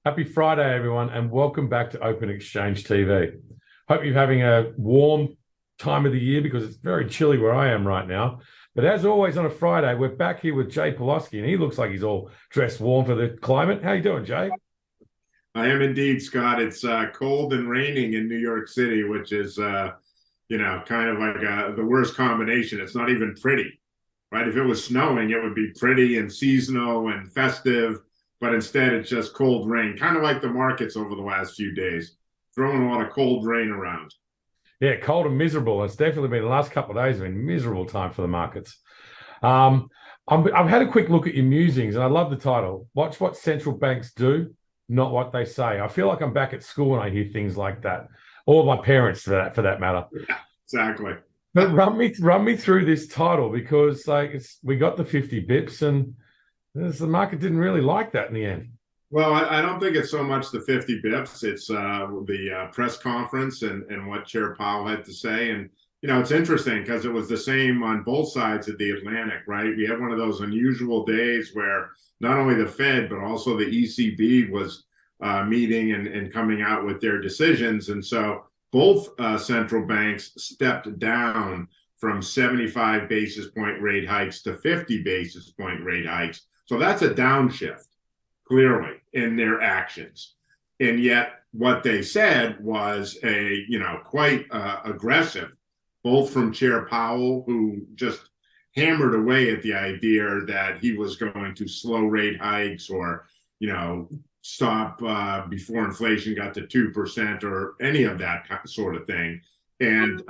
Happy Friday, everyone, and welcome back to Open Exchange TV. Hope you're having a warm time of the year because it's very chilly where I am right now. But as always on a Friday, we're back here with Jay Pelosky, and he looks like he's all dressed warm for the climate. How you doing, Jay? I am indeed, Scott. It's cold and raining in New York City, which is, kind of like the worst combination. It's not even pretty, right? If it was snowing, it would be pretty and seasonal and festive, but instead it's just cold rain, kind of like the markets over the last few days, throwing a lot of cold rain around. Yeah, cold and miserable. It's definitely been the last couple of days have been miserable time for the markets. Um, I've had a quick look at your musings, and I love the title. Watch what central banks do, not what they say. I feel like I'm back at school when I hear things like that, or my parents for that matter. Yeah, exactly. But run me through this title because we got the 50 bips and the market didn't really like that in the end. Well, I don't think it's so much the 50 bips. It's the press conference and what Chair Powell had to say. And, it's interesting because it was the same on both sides of the Atlantic, right? We had one of those unusual days where not only the Fed, but also the ECB was meeting and coming out with their decisions. And so both central banks stepped down from 75 basis point rate hikes to 50 basis point rate hikes. So that's a downshift clearly in their actions. And yet what they said was quite aggressive, both from Chair Powell, who just hammered away at the idea that he was going to slow rate hikes or, stop before inflation got to 2% or any of that sort of thing. And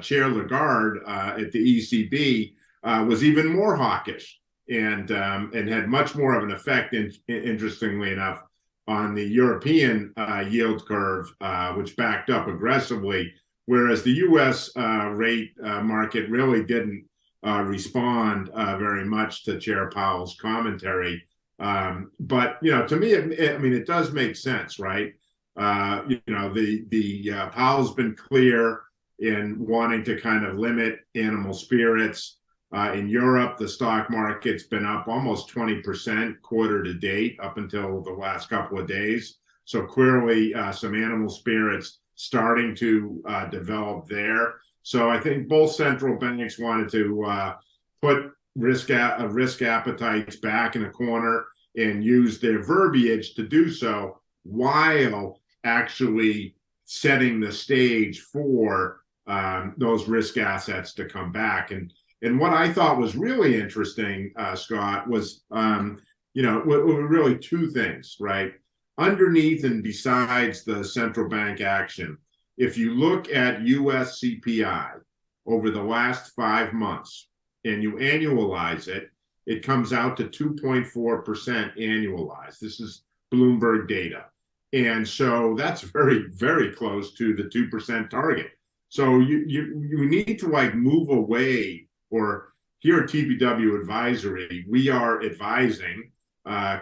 Chair Lagarde at the ECB was even more hawkish and had much more of an effect, interestingly enough, on the European yield curve, which backed up aggressively, whereas the U.S. Rate market really didn't respond very much to Chair Powell's commentary. But to me, it does make sense, right? The Powell's been clear in wanting to kind of limit animal spirits. In Europe, the stock market's been up almost 20% quarter to date up until the last couple of days. So clearly some animal spirits starting to develop there. So I think both central banks wanted to put risk appetites back in a corner and use their verbiage to do so while actually setting the stage for those risk assets to come back. And what I thought was really interesting, Scott, was, really two things, right? Underneath and besides the central bank action, if you look at US CPI over the last 5 months and you annualize it, it comes out to 2.4% annualized. This is Bloomberg data. And so that's very, very close to the 2% target. So you need to move away, or here at TBW Advisory, we are advising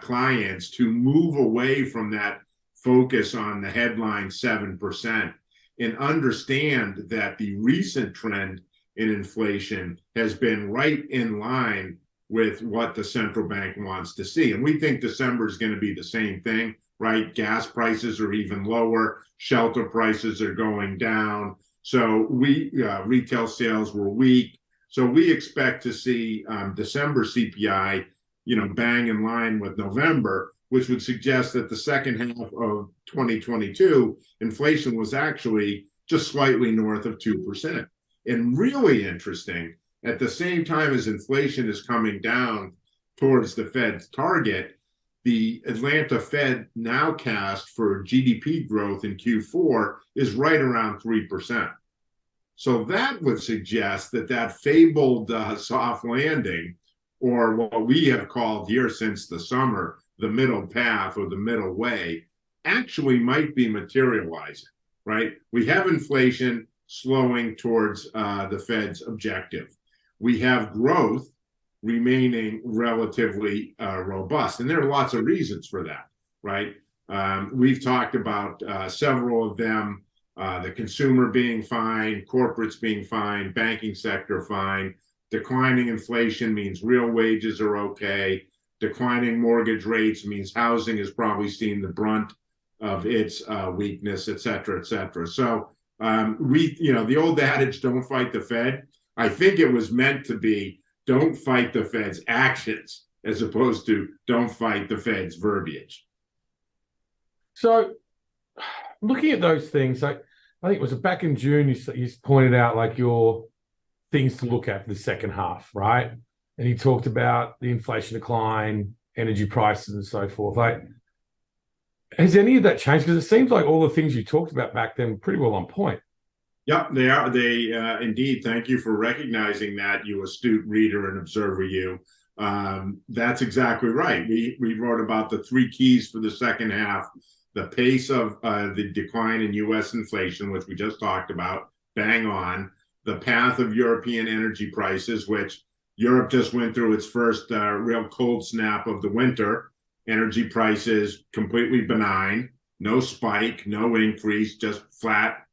clients to move away from that focus on the headline 7% and understand that the recent trend in inflation has been right in line with what the central bank wants to see. And we think December is going to be the same thing, right? Gas prices are even lower. Shelter prices are going down. So retail sales were weak. So we expect to see December CPI, bang in line with November, which would suggest that the second half of 2022, inflation was actually just slightly north of 2%. And really interesting, at the same time as inflation is coming down towards the Fed's target, the Atlanta Fed nowcast for GDP growth in Q4 is right around 3%. So that would suggest that fabled soft landing, or what we have called here since the summer, the middle path or the middle way, actually might be materializing, right? We have inflation slowing towards the Fed's objective. We have growth remaining relatively robust. And there are lots of reasons for that, right? We've talked about several of them, the consumer being fine, corporates being fine, banking sector fine. Declining inflation means real wages are okay. declining mortgage rates means housing has probably seen the brunt of its weakness, et cetera, et cetera. So the old adage, don't fight the Fed. I think it was meant to be, don't fight the Fed's actions, as opposed to don't fight the Fed's verbiage. So looking at those things, I think it was back in June, you pointed out like your things to look at for the second half, right? And he talked about the inflation decline, energy prices, and so forth. Like, has any of that changed? Because it seems like all the things you talked about back then were pretty well on point. Yep, they are. They indeed. Thank you for recognizing that, you astute reader and observer. That's exactly right. We wrote about the three keys for the second half: the pace of the decline in U.S. inflation, which we just talked about, bang on; the path of European energy prices, which Europe just went through its first real cold snap of the winter. Energy prices completely benign, no spike, no increase, just flat.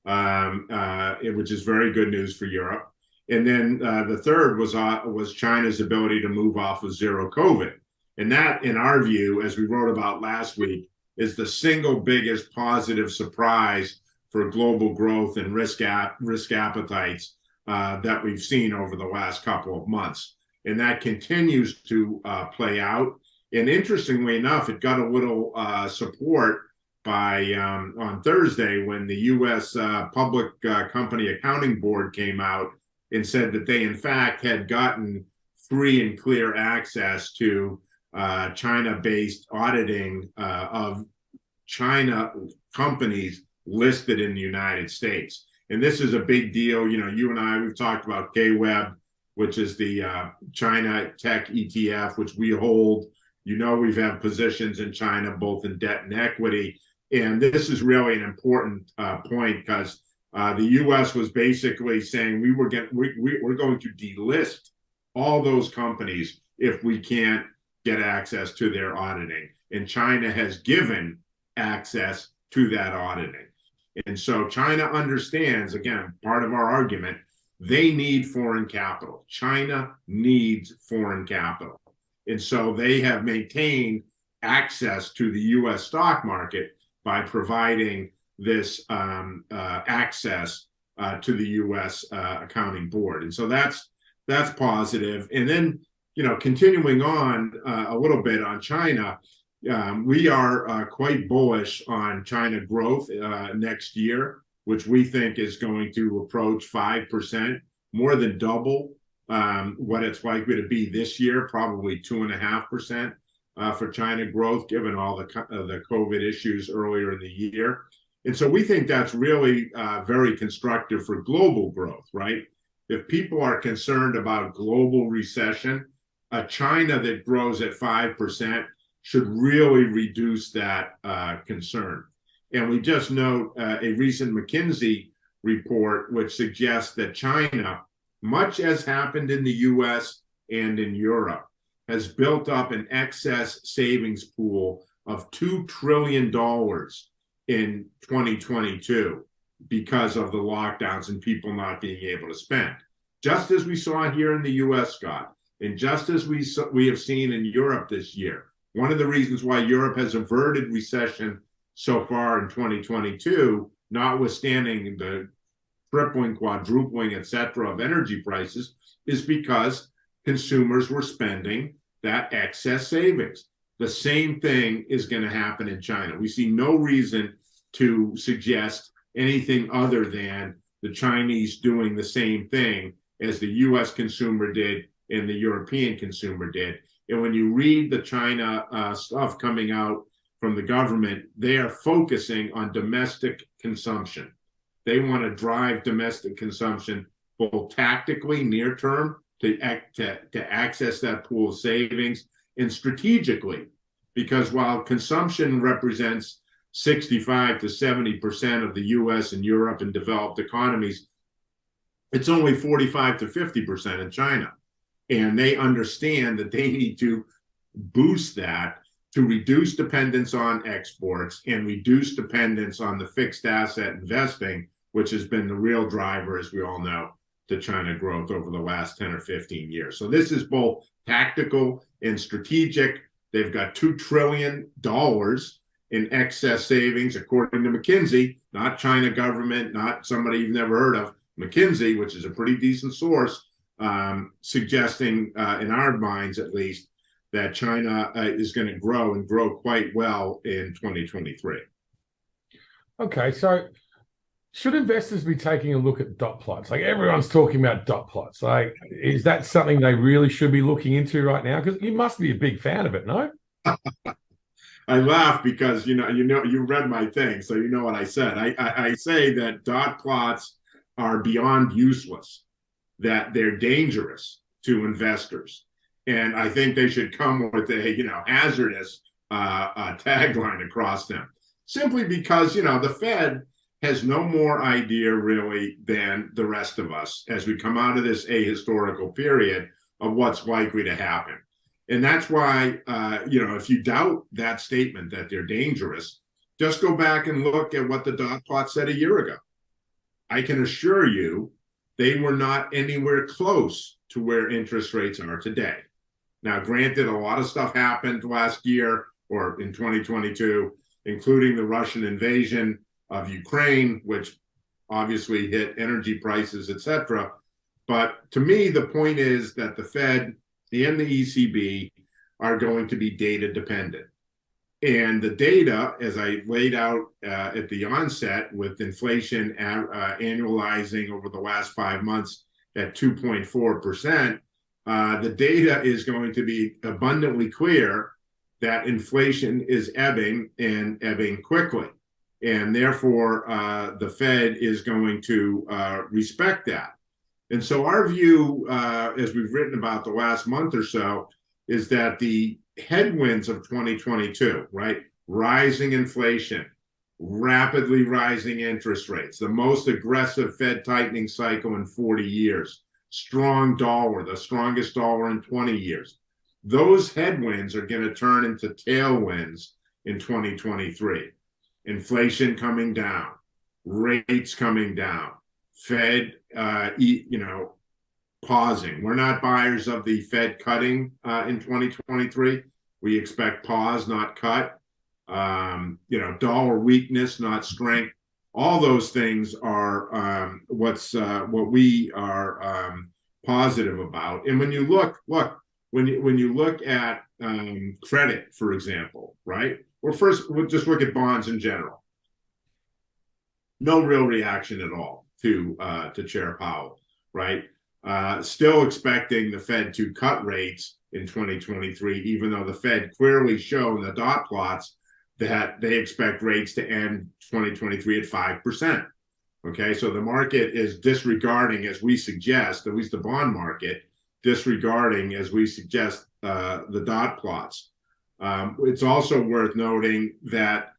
Which is very good news for Europe. And then the third was China's ability to move off of zero COVID. And that, in our view, as we wrote about last week, is the single biggest positive surprise for global growth and risk appetites that we've seen over the last couple of months. And that continues to play out. And interestingly enough, it got a little support by on Thursday when the U.S. Public Company Accounting Board came out and said that they, in fact, had gotten free and clear access to China-based auditing of China companies listed in the United States. And this is a big deal. You and I, we've talked about KWEB, which is the China Tech ETF, which we hold. We've had positions in China, both in debt and equity. And this is really an important point because the U.S. was basically saying we're going to delist all those companies if we can't get access to their auditing. And China has given access to that auditing. And so China understands, again, part of our argument, they need foreign capital. China needs foreign capital. And so they have maintained access to the U.S. stock market by providing this access to the U.S. Accounting Board. And so that's positive. And then, continuing on a little bit on China, we are quite bullish on China growth next year, which we think is going to approach 5%, more than double what it's likely to be this year, probably 2.5%. For China growth, given all the COVID issues earlier in the year. And so we think that's really very constructive for global growth, right? If people are concerned about global recession, a China that grows at 5% should really reduce that concern. And we just note a recent McKinsey report, which suggests that China, much as happened in the US and in Europe, has built up an excess savings pool of $2 trillion in 2022 because of the lockdowns and people not being able to spend. Just as we saw here in the US, Scott, and just as we have seen in Europe this year. One of the reasons why Europe has averted recession so far in 2022, notwithstanding the tripling, quadrupling, et cetera, of energy prices, is because consumers were spending that excess savings. The same thing is going to happen in China. We see no reason to suggest anything other than the Chinese doing the same thing as the US consumer did and the European consumer did. And when you read the China stuff coming out from the government, they are focusing on domestic consumption. They want to drive domestic consumption both tactically, near term, to access that pool of savings, and strategically, because while consumption represents 65 to 70% of the US and Europe and developed economies, it's only 45 to 50% in China. And they understand that they need to boost that to reduce dependence on exports and reduce dependence on the fixed asset investing, which has been the real driver, as we all know, to China growth over the last 10 or 15 years. So this is both tactical and strategic. They've got $2 trillion in excess savings, according to McKinsey, not China government, not somebody you've never heard of, McKinsey, which is a pretty decent source, suggesting, in our minds at least, that China is going to grow and grow quite well in 2023. Okay, so should investors be taking a look at dot plots? Like everyone's talking about dot plots. Like, is that something they really should be looking into right now? Because you must be a big fan of it, no? I laugh because you read my thing, so you know what I said. I say that dot plots are beyond useless, that they're dangerous to investors, and I think they should come with a hazardous tagline across them, simply because the Fed has no more idea really than the rest of us as we come out of this ahistorical period of what's likely to happen. And that's why, if you doubt that statement that they're dangerous, just go back and look at what the dot plot said a year ago. I can assure you they were not anywhere close to where interest rates are today. Now, granted, a lot of stuff happened last year or in 2022, including the Russian invasion of Ukraine, which obviously hit energy prices, etc. But to me, the point is that the Fed and the ECB are going to be data dependent. And the data, as I laid out at the onset, with inflation annualizing over the last 5 months at 2.4%, the data is going to be abundantly clear that inflation is ebbing and ebbing quickly. And therefore, the Fed is going to respect that. And so our view, as we've written about the last month or so, is that the headwinds of 2022, right? Rising inflation, rapidly rising interest rates, the most aggressive Fed tightening cycle in 40 years, strong dollar, the strongest dollar in 20 years. Those headwinds are going to turn into tailwinds in 2023. Inflation coming down, rates coming down, Fed, pausing. We're not buyers of the Fed cutting in 2023. We expect pause, not cut. Dollar weakness, not strength. All those things are what we are positive about. And when you look, when you look at credit, for example, right? Well, first, we'll just look at bonds in general. No real reaction at all to Chair Powell, right? Still expecting the Fed to cut rates in 2023, even though the Fed clearly showed in the dot plots that they expect rates to end 2023 at 5%. Okay, so the market is disregarding, as we suggest, at least the bond market, disregarding, as we suggest, the dot plots. It's also worth noting that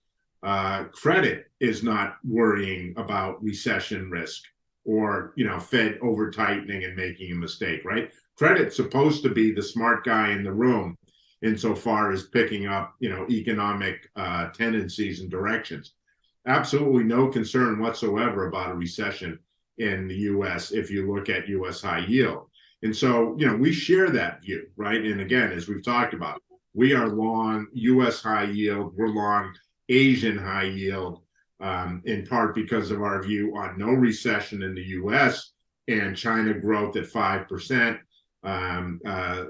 credit is not worrying about recession risk or Fed over tightening and making a mistake, right? Credit's supposed to be the smart guy in the room insofar as picking up economic tendencies and directions. Absolutely no concern whatsoever about a recession in the U.S. if you look at U.S. high yield. And so we share that view, right? And again, as we've talked about, we are long U.S. high yield. We're long Asian high yield, in part because of our view on no recession in the U.S. and China growth at 5%.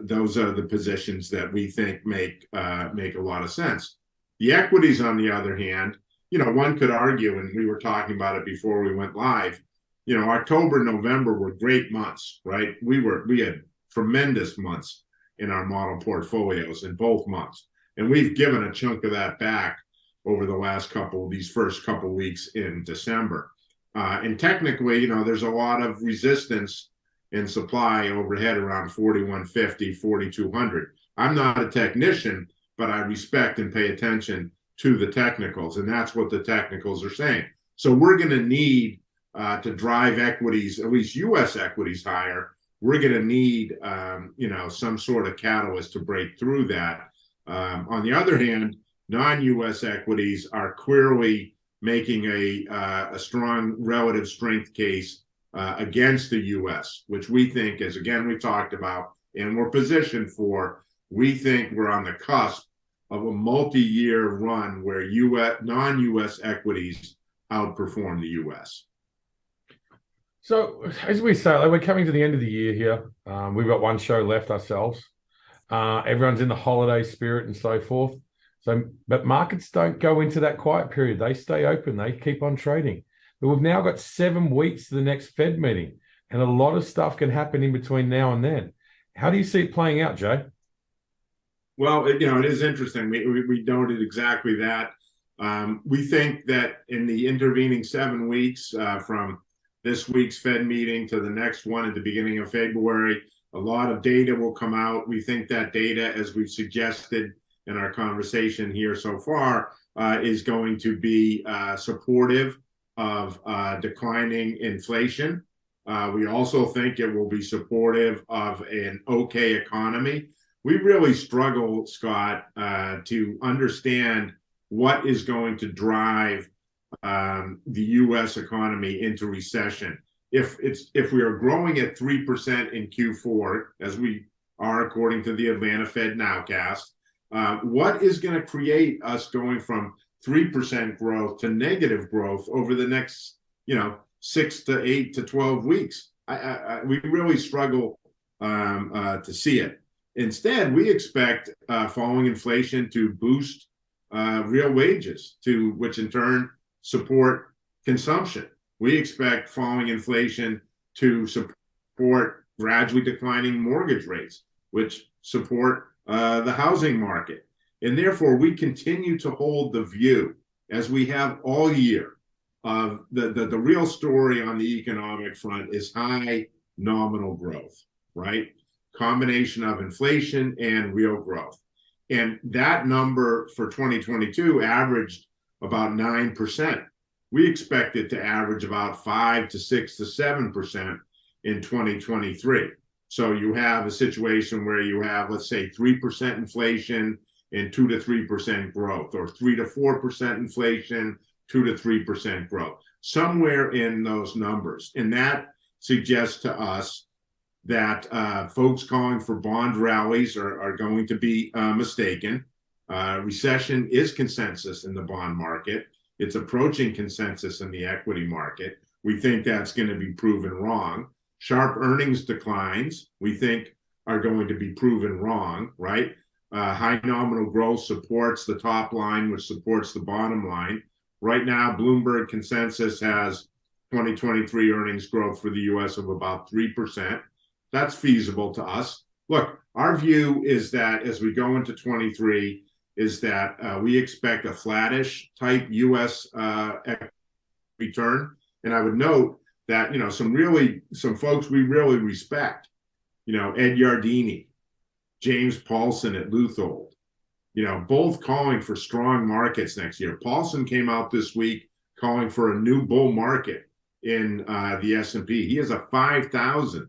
Those are the positions that we think make a lot of sense. The equities, on the other hand, one could argue, and we were talking about it before we went live, October, November were great months, right? We had tremendous months in our model portfolios in both months. And we've given a chunk of that back over the last these first couple weeks in December. And technically, there's a lot of resistance in supply overhead around 4150, 4200. I'm not a technician, but I respect and pay attention to the technicals, and that's what the technicals are saying. So we're going to need to drive equities, at least U.S. equities, higher. We're going to need, some sort of catalyst to break through that. On the other hand, non-U.S. equities are clearly making a strong relative strength case against the U.S., which we think is, again, we talked about, and we're positioned for we think we're on the cusp of a multi-year run where non-US equities outperform the US. So, as we say, like, we're coming to the end of the year here. We've got one show left ourselves. Everyone's in the holiday spirit and so forth. So, but markets don't go into that quiet period. They stay open. They keep on trading. But we've now got 7 weeks to the next Fed meeting, and a lot of stuff can happen in between now and then. How do you see it playing out, Jay? Well, it is interesting. We noted exactly that. We think that in the intervening 7 weeks from this week's Fed meeting to the next one at the beginning of February, a lot of data will come out. We think that data, as we've suggested in our conversation here so far, is going to be supportive of declining inflation. We also think it will be supportive of an okay economy. We really struggle, Scott, to understand what is going to drive the U.S. economy into recession. If we are growing at 3% in Q4, as we are according to the Atlanta Fed nowcast, what is going to create us going from 3% growth to negative growth over the next, 6 to 8 to 12 weeks? We really struggle to see it. Instead, we expect falling inflation to boost real wages, which in turn support consumption. We expect falling inflation to support gradually declining mortgage rates, which support the housing market. And therefore, we continue to hold the view, as we have all year, of the real story on the economic front is high nominal growth, right? Combination of inflation and real growth. And that number for 2022 averaged about 9%. We expect it to average about 5 to 6 to 7% in 2023. So you have a situation where you have, let's say, 3% inflation and 2 to 3% growth, or 3 to 4% inflation, 2 to 3% growth, somewhere in those numbers. And that suggests to us that folks calling for bond rallies are going to be mistaken. Recession is consensus in the bond market. It's approaching consensus in the equity market. We think that's going to be proven wrong. Sharp earnings declines, we think, are going to be proven wrong, right? High nominal growth supports the top line, which supports the bottom line. Right now, Bloomberg consensus has 2023 earnings growth for the U.S. of about 3%. That's feasible to us. Look, our view is that as we go into 23, is that we expect a flattish type U.S. return. And I would note that, some folks we really respect, Ed Yardeni, James Paulson at Luthold, both calling for strong markets next year. Paulson came out this week calling for a new bull market in the S&P. He has a 5,000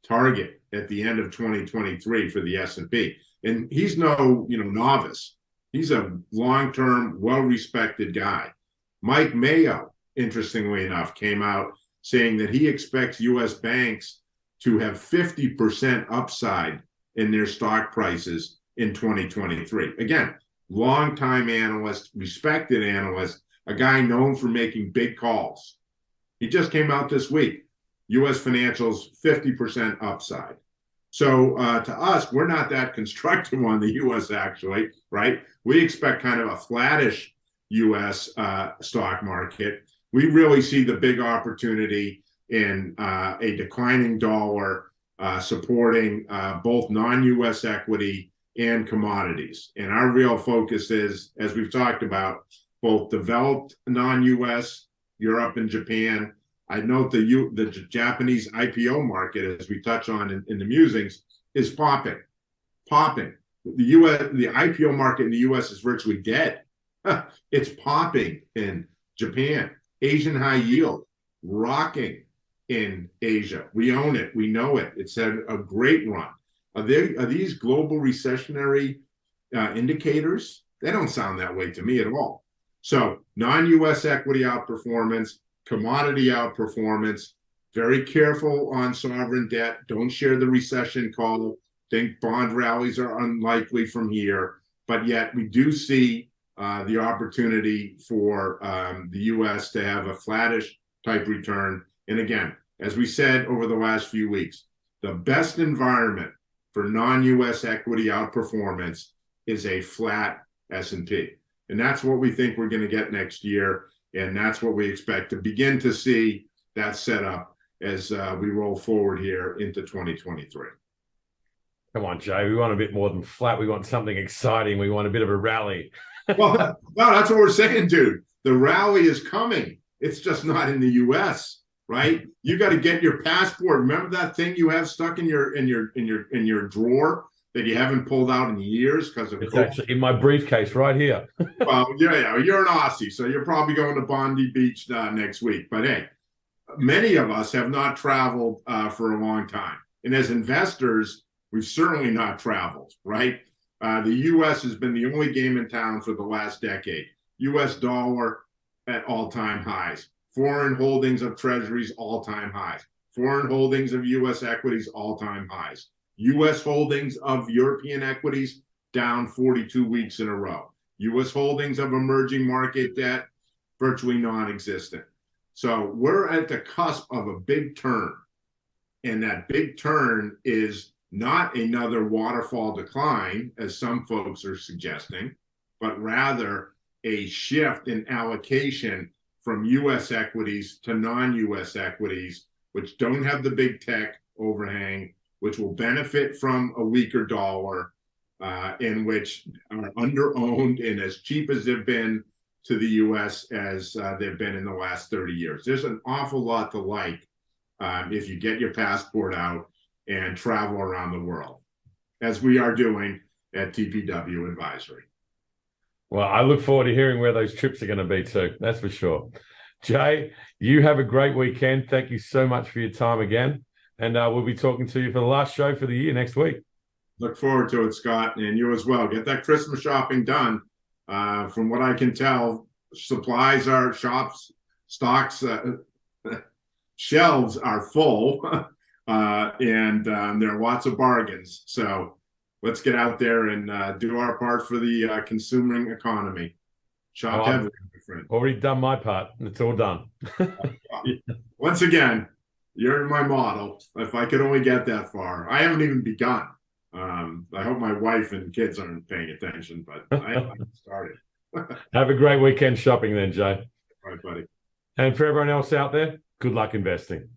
target at the end of 2023 for the S&P. And he's no, novice. He's a long-term, well-respected guy. Mike Mayo, interestingly enough, came out saying that he expects U.S. banks to have 50% upside in their stock prices in 2023. Again, long-time analyst, respected analyst, a guy known for making big calls. He just came out this week. U.S. financials, 50% upside. So to us, we're not that constructive on the U.S. actually, right? We expect kind of a flattish U.S. Stock market. We really see the big opportunity in a declining dollar supporting both non-U.S. equity and commodities. And our real focus is, as we've talked about, both developed non-U.S., Europe and Japan. I note the Japanese IPO market, as we touch on in the musings, is popping. The IPO market in the U.S. is virtually dead. It's popping in Japan. Asian high yield, rocking in Asia. We own it. We know it. It's had a great run. Are these global recessionary indicators? They don't sound that way to me at all. So non-U.S. equity outperformance, commodity outperformance, very careful on sovereign debt. Don't share the recession call. think bond rallies are unlikely from here, but yet we do see the opportunity for the U.S. to have a flattish type return. And again, as we said over the last few weeks, the best environment for non-U.S. equity outperformance is a flat S&P. And that's what we think we're going to get next year. And that's what we expect to begin to see that set up as we roll forward here into 2023. Come on, Jay. We want a bit more than flat. We want something exciting. We want a bit of a rally. Well, no, that's what we're saying, dude. The rally is coming. It's just not in the U.S., right? You got to get your passport. Remember that thing you have stuck in your drawer that you haven't pulled out in years because of It's COVID? actually in my briefcase right here. Well, yeah, you're an Aussie, so you're probably going to Bondi Beach next week. But hey, many of us have not traveled for a long time, and as investors, we've certainly not traveled, right? The U.S. has been the only game in town for the last decade. U.S. dollar at all-time highs. Foreign holdings of treasuries, all-time highs. Foreign holdings of U.S. equities, all-time highs. U.S. holdings of European equities, down 42 weeks in a row. U.S. holdings of emerging market debt, virtually non-existent. So we're at the cusp of a big turn. And that big turn is not another waterfall decline, as some folks are suggesting, but rather a shift in allocation from U.S. equities to non-U.S. equities, which don't have the big tech overhang, which will benefit from a weaker dollar, and which are under-owned and as cheap as they've been to the U.S. as they've been in the last 30 years. There's an awful lot to like if you get your passport out and travel around the world, as we are doing at TPW Advisory. Well, I look forward to hearing where those trips are going to be too. That's for sure. Jay, you have a great weekend. Thank you so much for your time again. And we'll be talking to you for the last show for the year next week. Look forward to it, Scott, and you as well. Get that Christmas shopping done. From what I can tell, supplies are stocks, shelves are full. And there are lots of bargains. So let's get out there and do our part for the consuming economy. Shop heavily, my friend. Already done my part. It's all done. Once again, you're my model. If I could only get that far. I haven't even begun. I hope my wife and kids aren't paying attention, but I haven't started. Have a great weekend shopping then, Jay. All right, buddy. And for everyone else out there, good luck investing.